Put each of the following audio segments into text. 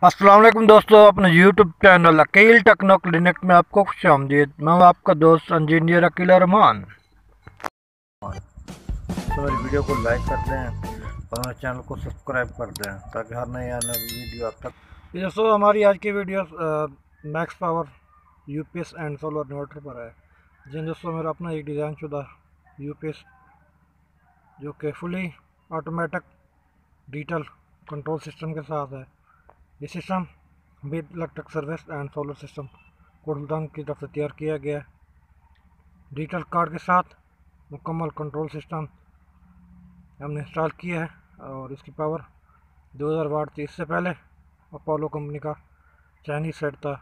अस्सलाम वालेकुम दोस्तों, अपने YouTube channel Akeel techno clinic में आपको खुशामदीद। मैं हूं आपका दोस्त इंजीनियर अकील रहमान। तो मेरी वीडियो को लाइक कर दें और मेरे चैनल को सब्सक्राइब कर दें ताकि हर नई आने वाली वीडियो आप तक। दोस्तों, हमारी आज की video max power UPS and solar inverter पर है। जी दोस्तों, मेरा अपना एक डिज़ाइन शुदा यूपीएस जो कि fully automatic digital control system के साथ है। ये system with electric service and solar system Kotaldan की तरफ से तैयार किया गया है। डिजिटल कार्ड के साथ मुकम्मल कंट्रोल सिस्टम हमने इंस्टॉल किया है और इसकी पावर 2000 वाट थी। इससे पहले अपोलो कंपनी का चाइनीज सेट था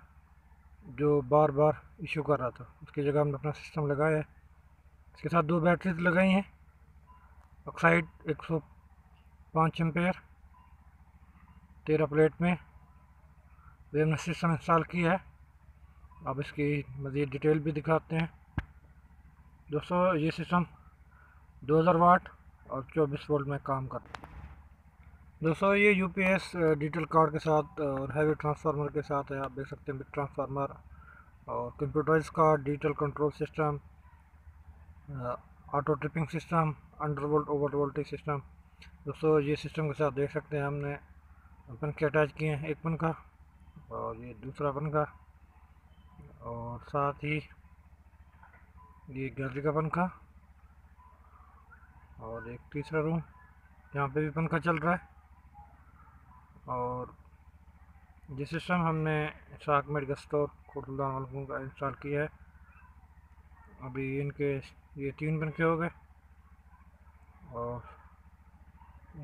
जो बार बार इशू कर रहा था, उसकी जगह हमने अपना सिस्टम लगाया है। इसके साथ दो बैटरीज लगाई हैं, ऑक्साइड 105 एम्पेयर 13 प्लेट में। ये हमने सिस्टम इंस्टॉल किया है। अब इसकी मज़ीद डिटेल भी दिखाते हैं। दोस्तों, ये सिस्टम 2000 वाट और 24 वोल्ट में काम करता है। दोस्तों, ये यूपीएस डिजिटल कार्ड के साथ और हैवी ट्रांसफार्मर के साथ है। आप देख सकते हैं बिग ट्रांसफार्मर और computerize card, digital control system, auto tripping system, under volt over voltage system. दोस्तों, ये सिस्टम के साथ देख सकते हैं हमने पंखे अटैच किए हैं, एक पंखा और ये दूसरा पंखा, और साथ ही ये गैलरी का पंखा और एक तीसरा रूम यहाँ पे भी पंखा चल रहा है। और ये सिस्टम हमने शाक मेडिकल स्टोर कोटलदान वालों का इंस्टॉल किया है। अभी इनके ये 3 पंखे हो गए और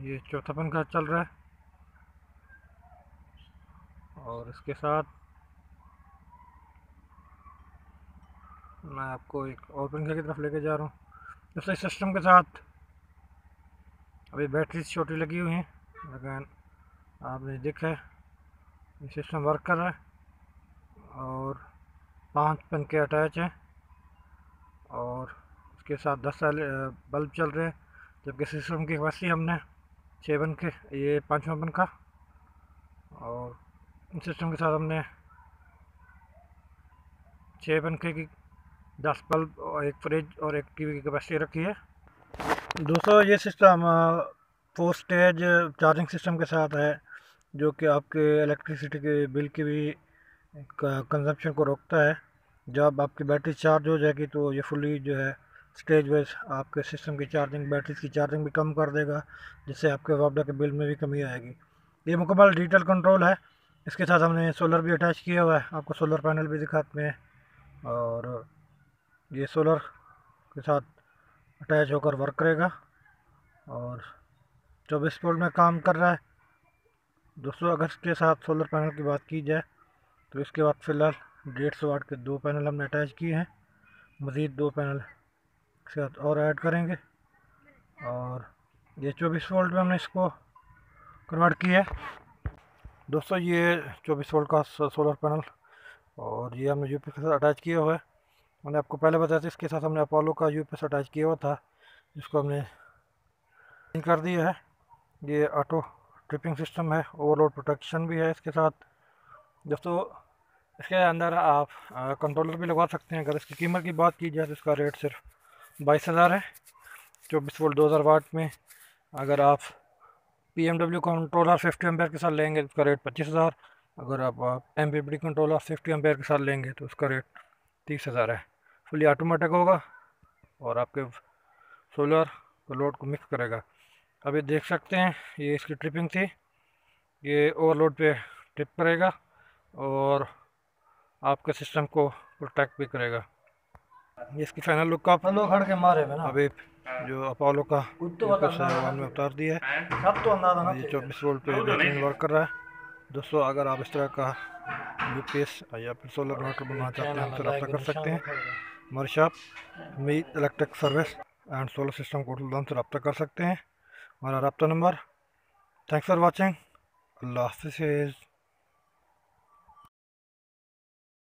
ये चौथा पंखा चल रहा है। और इसके साथ मैं आपको एक और पंखे की तरफ लेके जा रहा हूँ। दोस्तों, इस सिस्टम के साथ अभी बैटरीज छोटी लगी हुई हैं, लेकिन आपने देखा है ये सिस्टम वर्क कर रहा है और 5 पंखे अटैच हैं और इसके साथ 10 बल्ब चल रहे हैं। जबकि सिस्टम की कैपेसिटी हमने 6 पंखे, ये 5वां पंखा, और सिस्टम के साथ हमने 6 पंखे की 10 बल्ब और एक फ्रिज और एक टीवी की कैपेसिटी रखी है। दोस्तों, ये सिस्टम 4 स्टेज चार्जिंग सिस्टम के साथ है जो कि आपके इलेक्ट्रिसिटी के बिल की भी कंजप्शन को रोकता है। जब आपकी बैटरी चार्ज हो जाएगी तो ये फुली जो है स्टेज वाइज आपके सिस्टम की चार्जिंग, बैटरी की चार्जिंग भी कम कर देगा, जिससे आपके वापडा के बिल में भी कमी आएगी। ये मुकम्मल डिजिटल कंट्रोल है। इसके साथ हमने सोलर भी अटैच किया हुआ है, आपको सोलर पैनल भी दिखाते हैं। और ये सोलर के साथ अटैच होकर वर्क करेगा और 24 वोल्ट में काम कर रहा है। दोस्तों, अगर इसके साथ सोलर पैनल की बात की जाए तो इसके बाद फ़िलहाल 150 वाट के 2 पैनल हमने अटैच किए हैं। मज़ीद 2 पैनल इसके साथ और ऐड करेंगे और ये 24 वोल्ट में हमने इसको कन्वर्ट किया है। दोस्तों, ये 24 वोल्ट का सोलर पैनल और ये हमने यूपीएस के साथ अटैच किया हुआ है। मैंने आपको पहले बताया था, इसके साथ हमने अपोलो का यूपीएस अटैच किया हुआ था जिसको हमने चेंज कर दिया है। ये ऑटो ट्रिपिंग सिस्टम है, ओवरलोड प्रोटेक्शन भी है इसके साथ। दोस्तों, इसके अंदर आप कंट्रोलर भी लगवा सकते हैं। अगर इसकी कीमत की बात की जाए तो इसका रेट सिर्फ 22,000 है। 24 वोल्ट 2000 वाट में अगर आप PMW कंट्रोलर 50 एम्पेयर के साथ लेंगे तो उसका रेट 25,000। अगर आप MPPT कंट्रोलर 50 एम्पेयर के साथ लेंगे तो उसका रेट 30,000 है। फुली ऑटोमेटिक होगा और आपके सोलर लोड को मिक्स करेगा। अभी देख सकते हैं ये इसकी ट्रिपिंग थी, ये ओवरलोड पे ट्रिप करेगा और आपके सिस्टम को प्रोटेक्ट भी करेगा। ये इसकी फाइनल लुक का खड़ के मारे में ना अभी जो अपोलो का वन में उतार दिया है। सब तो अंदाजा ये 24 वोल्ट पे बेहतरीन वर्क कर रहा है। दोस्तों, अगर आप इस तरह का यूपीएस या फिर सोलर इन्वर्टर बनाना चाहते हैं हमसे रब्ता कर सकते हैं। हमारी shop Meet electric service and solar system Kotaldan से रब्ता कर सकते हैं। हमारा रब्ता नंबर। Thanks for watching. अल्लाह हाफिज़।